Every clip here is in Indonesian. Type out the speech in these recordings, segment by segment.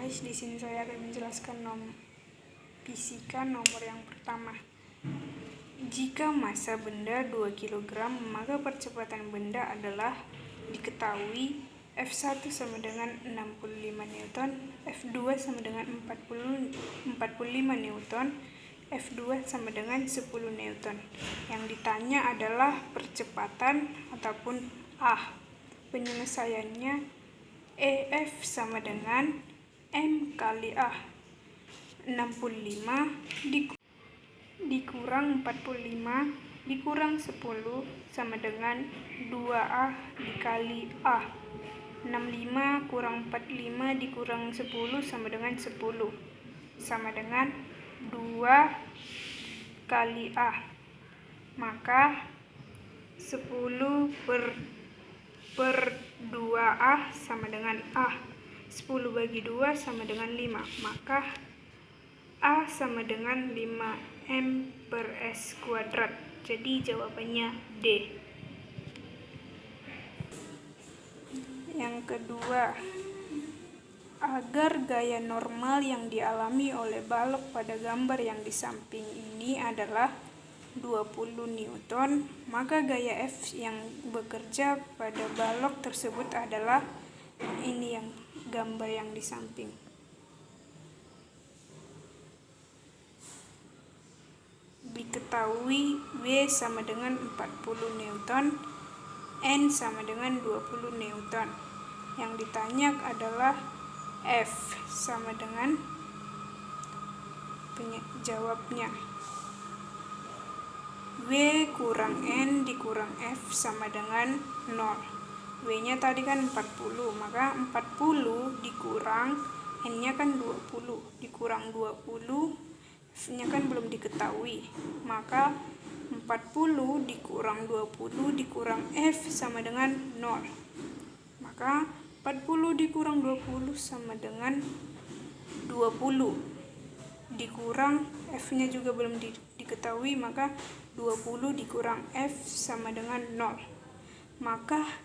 guys, di sini saya akan menjelaskan fisika nomor yang pertama. Jika massa benda 2 kg, maka percepatan benda adalah diketahui F1 sama dengan 65 Newton, F2 sama dengan 45 Newton, F2 sama dengan 10 Newton. Yang ditanya adalah percepatan ataupun A. Penyelesaiannya EF sama dengan M kali A. 65 dikurang 45 dikurang 10 sama dengan 2A dikali A. 65 kurang 45 dikurang 10 sama dengan 10. Sama dengan 2 kali A. Maka 10 per 2A sama dengan A. 10 bagi 2 sama dengan 5. Maka A sama dengan 5M per S kuadrat. Jadi jawabannya D. Yang kedua, agar gaya normal yang dialami oleh balok pada gambar yang di samping ini adalah 20 Newton, maka gaya F yang bekerja pada balok tersebut adalah ini, yang gambar yang di samping. Diketahui W sama dengan 40 Newton, N sama dengan 20 Newton. Yang ditanya adalah F sama dengan jawabnya W kurang N dikurang F sama dengan 0. W-nya tadi kan 40, maka 40 dikurang N-nya kan 20, dikurang 20, F-nya kan belum diketahui. Maka 40 dikurang 20 dikurang F sama dengan 0. Maka 40 dikurang 20 sama dengan 20. Dikurang F-nya juga belum diketahui, maka 20 dikurang F sama dengan 0. Maka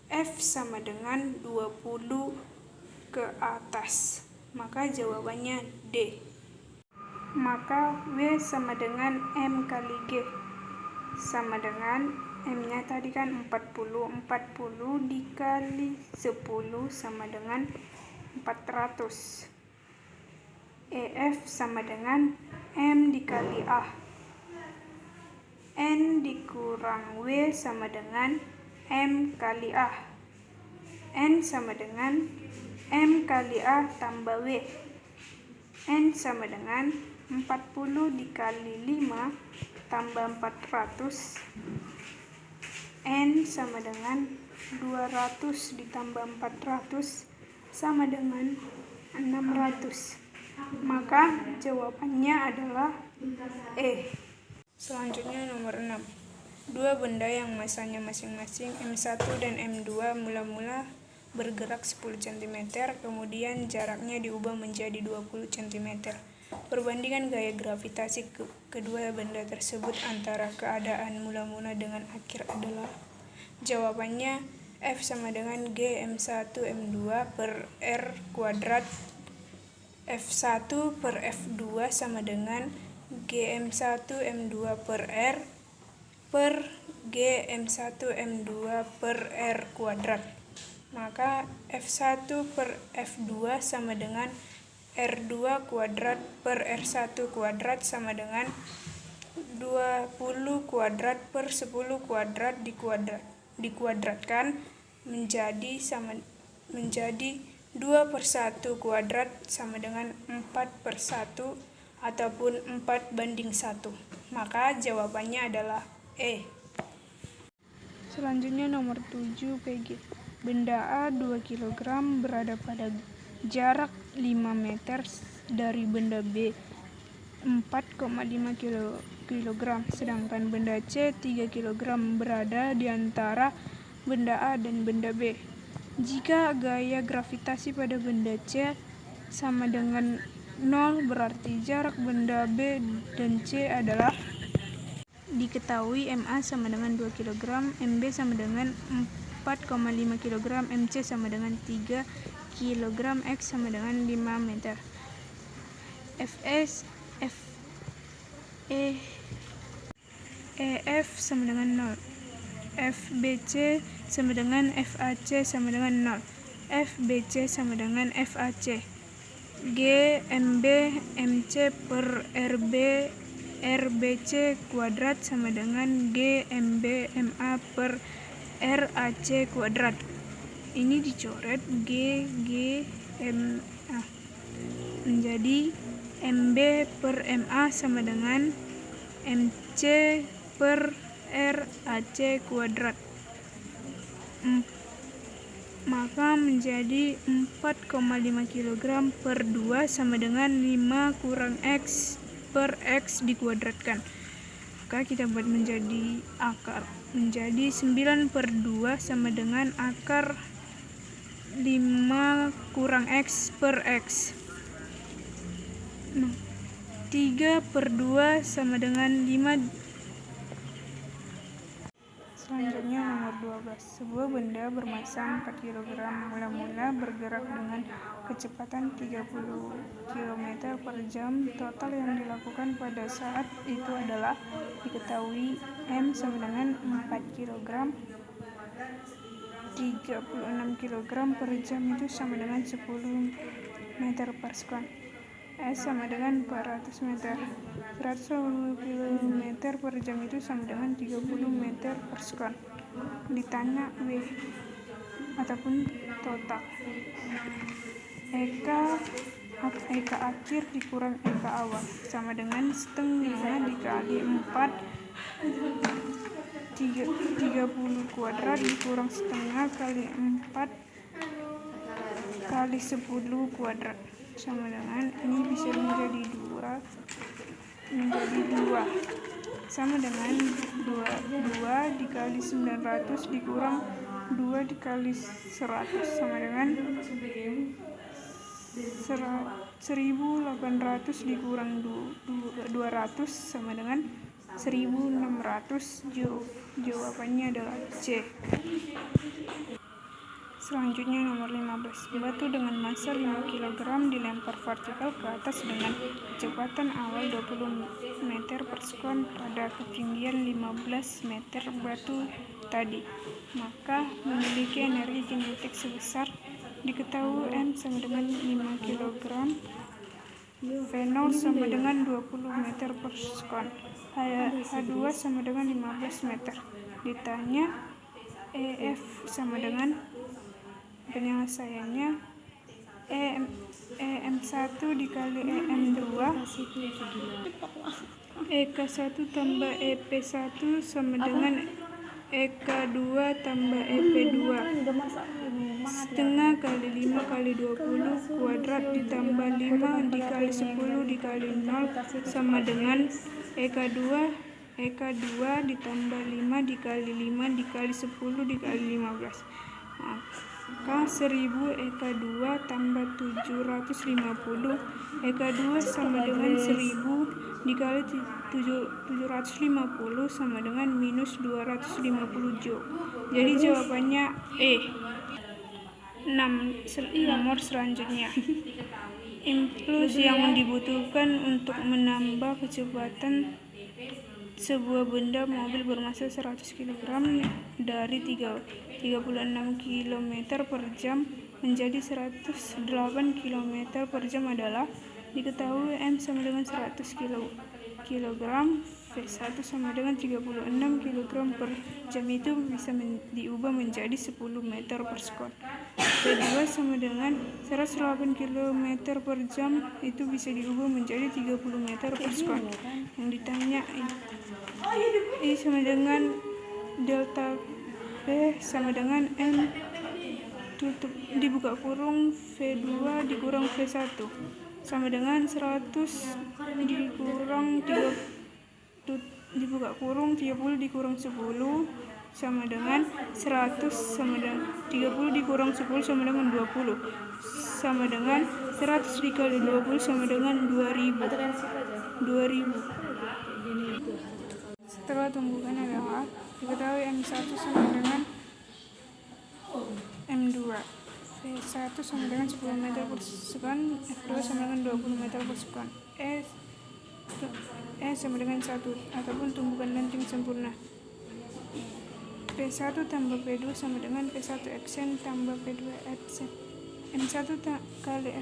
F sama dengan 20 ke atas. Maka jawabannya D. Maka W sama dengan M kali G. Sama dengan M-nya tadi kan 40. 40 dikali 10 sama dengan 400. EF sama dengan M dikali A. N dikurang W sama dengan M kali A. N sama dengan M kali A tambah W. N sama dengan 40 dikali 5 tambah 400. N sama dengan 200 ditambah 400 sama dengan 600. Maka jawabannya adalah E. Selanjutnya nomor 6. Dua benda yang massanya masing-masing M1 dan M2 mula-mula bergerak 10 cm, kemudian jaraknya diubah menjadi 20 cm. Perbandingan gaya gravitasi kedua benda tersebut antara keadaan mula-mula dengan akhir adalah. Jawabannya F sama dengan G M1 M2 per R kuadrat. F1 per F2 sama dengan GM1 M2 per R per GM1 M2 per R kuadrat. Maka F1 per F2 sama dengan R2 kuadrat per R1 kuadrat sama dengan 20 kuadrat per 10 kuadrat dikuadratkan menjadi 2/1 kuadrat sama dengan 4/1 ataupun 4/1. Maka jawabannya adalah E. Selanjutnya nomor 7 PG. Benda A 2 kg berada pada jarak 5 meter dari benda B 4,5 kg, sedangkan benda C 3 kg berada di antara benda A dan benda B. Jika gaya gravitasi pada benda C sama dengan 0, berarti jarak benda B dan C adalah. Diketahui MA sama dengan 2 kg, MB sama dengan 4,5 kg, MC sama dengan 3 kilogram X sama dengan 5 meter. EF sama dengan 0. FBC sama dengan FAC sama dengan 0. FBC sama dengan FAC. GMB MC per RBC kuadrat sama dengan GMB MA per RAC kuadrat. Ini dicoret GMA menjadi MB per MA sama dengan MC per RAC kuadrat. Maka menjadi 4,5 kg per 2 sama dengan 5 kurang X per X dikuadratkan. Maka kita buat menjadi akar. Menjadi 9 per 2 sama dengan akar 5 kurang X per X. 3 per 2 sama dengan 5. Selanjutnya nomor 12. Sebuah benda bermassa 4 kg mula-mula bergerak dengan kecepatan 30 km per jam. Total yang dilakukan pada saat itu adalah diketahui M sama dengan 4 kg 36 kg per jam itu sama dengan 10 meter per sekon. S sama dengan 400 meter. 180 km per jam itu sama dengan 30 meter per sekon. Ditanya W ataupun total. Eka akhir dikurang Eka awal sama dengan setengah dikali 4 30 kuadrat dikurang setengah kali 4 kali 10 kuadrat sama dengan ini bisa menjadi 2 sama dengan 2 dikali 900 dikurang 2 dikali 100 sama dengan 1800 dikurang 200 sama dengan 1600. Jawabannya adalah C. Selanjutnya nomor 15. Batu dengan massa 5 kg dilempar vertikal ke atas dengan kecepatan awal 20 meter per sekon pada ketinggian 15 meter batu tadi. Maka memiliki energi kinetik sebesar diketahui M sama dengan 5 kg, V0 sama dengan 20 meter per sekon, H2 sama dengan 15 meter. Ditanya EF sama dengan penyelesaiannya EM1 dikali EM2 EK1 tambah EP1 sama dengan EK2 tambah EP2 setengah kali 5 kali 20 kuadrat ditambah 5 dikali 10 dikali 0 sama dengan EK2 ditambah 5 dikali 5 dikali 10 dikali 15. Maka 1000 EK2 tambah 750 EK2 sama dengan 1000 dikali 750 sama dengan minus 250 joule. Jadi jawabannya E. 6. Nomor selanjutnya, impuls yang dibutuhkan untuk menambah kecepatan sebuah benda mobil bermassa 100 kg dari 36 km per jam menjadi 108 km per jam adalah diketahui M sama dengan 100 kg, V1 sama dengan 36 kg per jam itu bisa diubah menjadi 10 meter per sekon. V2 sama dengan 108 km per jam itu bisa diubah menjadi 30 meter per sekon. Yang ditanya I sama dengan delta V sama dengan M tutup dibuka kurung V2 dikurang V1 sama dengan 100 dikurang 3 dibuka kurung 30 dikurang 10 sama dengan 100 sama dengan 30 dikurang 10 sama dengan 20 sama dengan 100 dikali 20 sama dengan 2000. Setelah tumbuhan adalah diketahui M1 sama dengan M2, V1 sama dengan 10 meter per sekon, F2 sama dengan 20 meter per sekon. E sama dengan 1 ataupun tumbukan lenting sempurna. P1 tambah P2 sama dengan P1 Xn tambah P2 Xn. M1 kali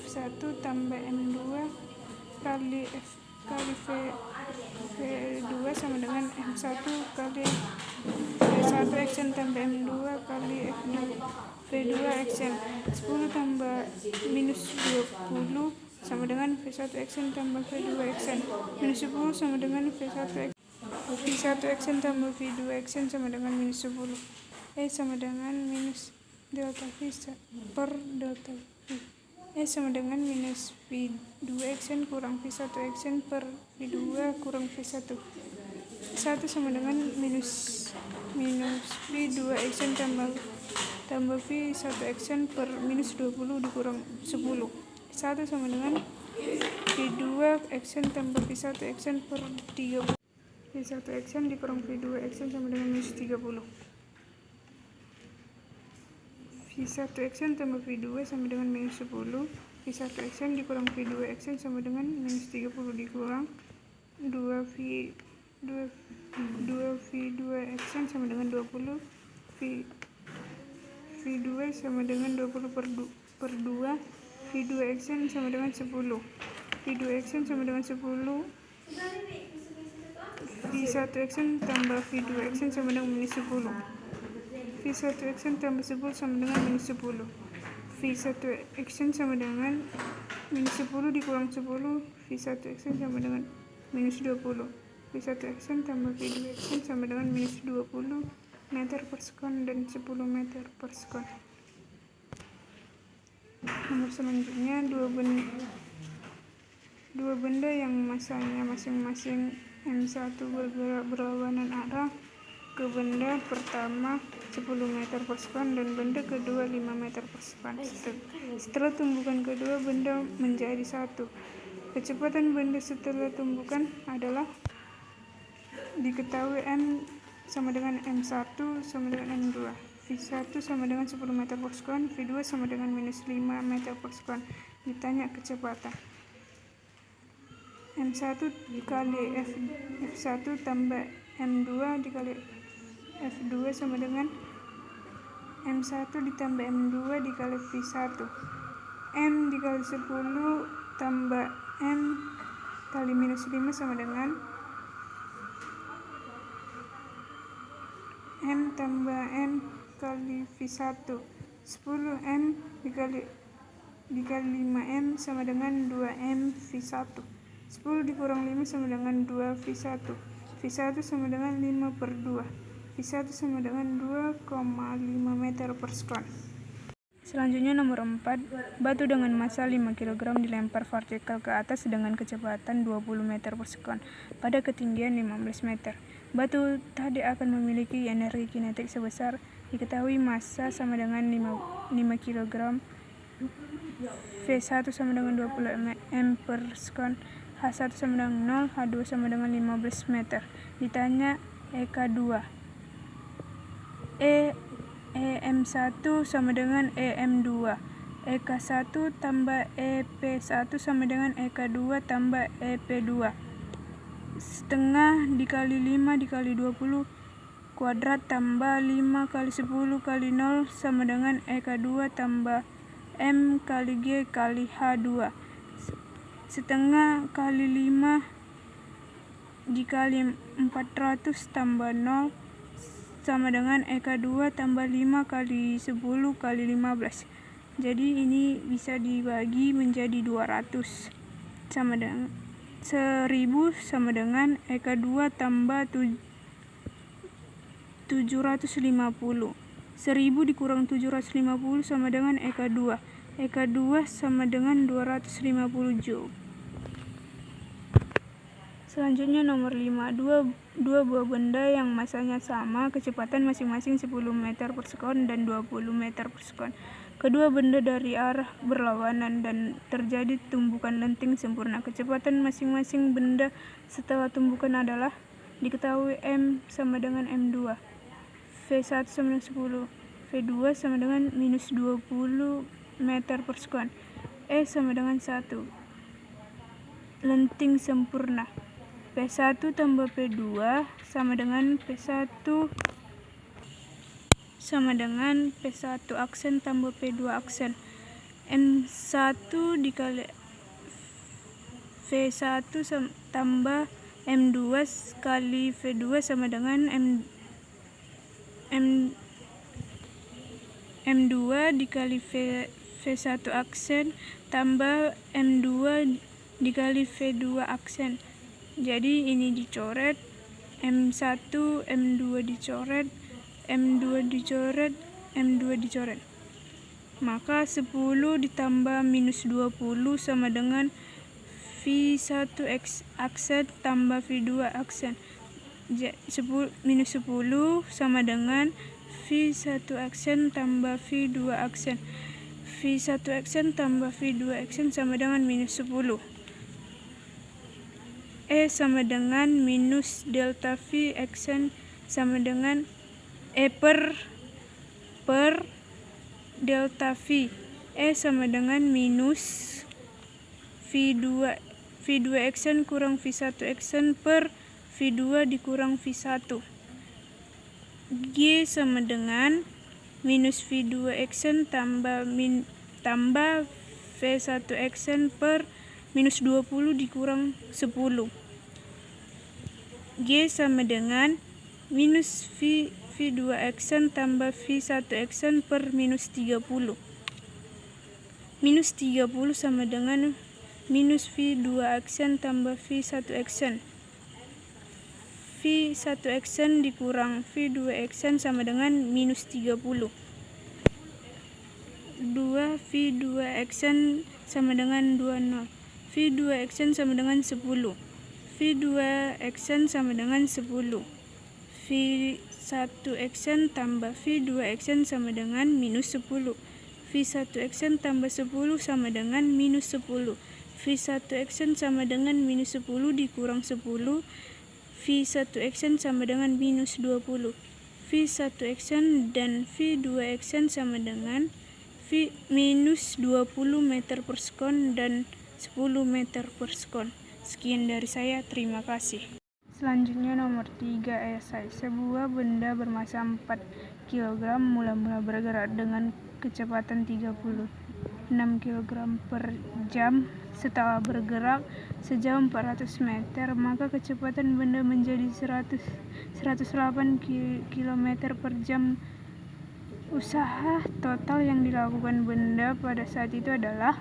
F1 tambah M2 kali V2 sama dengan M1 kali V1 Xn tambah M2 kali V2 Xn. 10 tambah minus 20 sama dengan V1 Xn tambah V2 Xn. Minus 10 sama dengan V1 Xn tambah V2 Xn sama dengan minus 10. E sama dengan minus delta V per delta V. E sama dengan minus V2 Xn kurang V1 Xn per V2 kurang V1. 1 sama dengan minus V2 Xn tambah V1 Xn per minus 20 dikurang 10. 1 sama dengan V2 Xn tambah V1 Xn per 30. V1 Xn dikurang V2 Xn sama dengan minus 30. V1 Xn tambah V2 sama dengan minus 10. V1 Xn dikurang V2 Xn sama dengan minus 30 dikurang 2V2 Xn sama dengan 20. V2 sama dengan 20 per 2. V2 Xn sama dengan 10. V2 Xn sama dengan 10. V1 Xn tambah V2 Xn sama dengan minus 10. V1 Xn tambah 10 sama dengan minus 10. V1 Xn sama dengan minus 10 dikurang 10. V1 Xn sama dengan minus 20. V1 Xn tambah V2 Xn sama dengan minus 20 meter per sekon dan 10 meter per sekon. Nomor selanjutnya, dua benda yang masanya masing-masing M1 bergerak berlawanan arah ke benda pertama 10 meter per sekon dan benda kedua 5 meter per sekon. Setelah tumbukan kedua benda menjadi satu, kecepatan benda setelah tumbukan adalah diketahui M sama dengan M1 sama dengan M2. V1 sama dengan 10 meter per sekon, V2 sama dengan minus 5 meter per sekon. Ditanya kecepatan. M1 kali F1 tambah M2 dikali F2 sama dengan M1 ditambah M2 dikali V1. M dikali 10 tambah M kali minus 5 sama dengan M tambah M kali V1. 10M dikali 5M sama dengan 2M V1. 10 dikurang 5 sama dengan 2 V1. V1 sama dengan 5 per 2. V1 sama dengan 2,5 meter per sekon. Selanjutnya nomor 4, batu dengan massa 5 kg dilempar vertikal ke atas dengan kecepatan 20 meter per sekon pada ketinggian 15 meter. Batu tadi akan memiliki energi kinetik sebesar, diketahui massa sama dengan 5 kg, V1 sama dengan 20 m per sekon, H1 sama dengan 0, H2 sama dengan 15 meter. Ditanya EK2. EM1 sama dengan EM2. EK1 tambah EP1 sama dengan EK2 tambah EP2. Setengah dikali 5 dikali 20 kuadrat tambah 5 kali 10 kali 0 sama dengan EK2 tambah M kali G kali H2. Setengah kali 5 dikali 400 tambah 0 sama dengan EK2 tambah 5 kali 10 kali 15. Jadi ini bisa dibagi menjadi 200 sama dengan 1000 sama dengan EK2 tambah 750. 1000 dikurang 750 sama dengan EK2. EK2 sama dengan 250 Joule. Selanjutnya nomor 5, dua buah benda yang massanya sama, kecepatan masing-masing 10 meter per sekon dan 20 meter per sekon. Kedua benda dari arah berlawanan dan terjadi tumbukan lenting sempurna. Kecepatan masing-masing benda setelah tumbukan adalah diketahui M sama dengan M2. V1 sama dengan 10, V2 sama dengan minus 20 meter per sekon. E sama dengan 1. Lenting sempurna. P1 tambah P2 sama dengan P1 aksen tambah P2 aksen. M1 dikali V1 tambah M2 kali V2 sama dengan M2 dikali V1 aksen tambah M2 dikali V2 aksen. Jadi ini dicoret, M1, M2 dicoret, M2 dicoret, M2 dicoret. Maka 10 ditambah minus 20 sama dengan V1 aksen tambah V2 aksen. Minus 10 sama dengan V1 aksen tambah V2 aksen. V1 aksen tambah V2 aksen sama dengan minus 10. E sama dengan minus delta V aksen sama dengan E per delta V. E sama dengan minus V2 aksen kurang V1 aksen per V2 dikurang V1. G sama dengan minus V2 aksen tambah V1 aksen per minus 20 dikurang 10. G sama dengan minus V2 aksen tambah V1 aksen per minus 30. Minus 30 sama dengan minus V2 aksen tambah V1 aksen. V1 aksen dikurang V2 aksen sama dengan minus 30. 2 V2 aksen sama dengan 20. V2 aksen sama dengan 10. V2 aksen sama dengan 10. V1 aksen tambah V2 aksen sama dengan minus 10. V1 aksen tambah 10 sama dengan minus 10. V1 aksen sama dengan minus 10 dikurang 10. V1 aksen sama dengan minus 20. V1 aksen dan V2 aksen sama dengan minus 20 meter per sekon dan 10 meter per sekon. Sekian dari saya, terima kasih. Selanjutnya nomor 3 esai. Sebuah benda bermassa 4 kg mula-mula bergerak dengan kecepatan 36 kg per jam. Setelah bergerak sejauh 400 meter, maka kecepatan benda menjadi 108 km per jam. Usaha total yang dilakukan benda pada saat itu adalah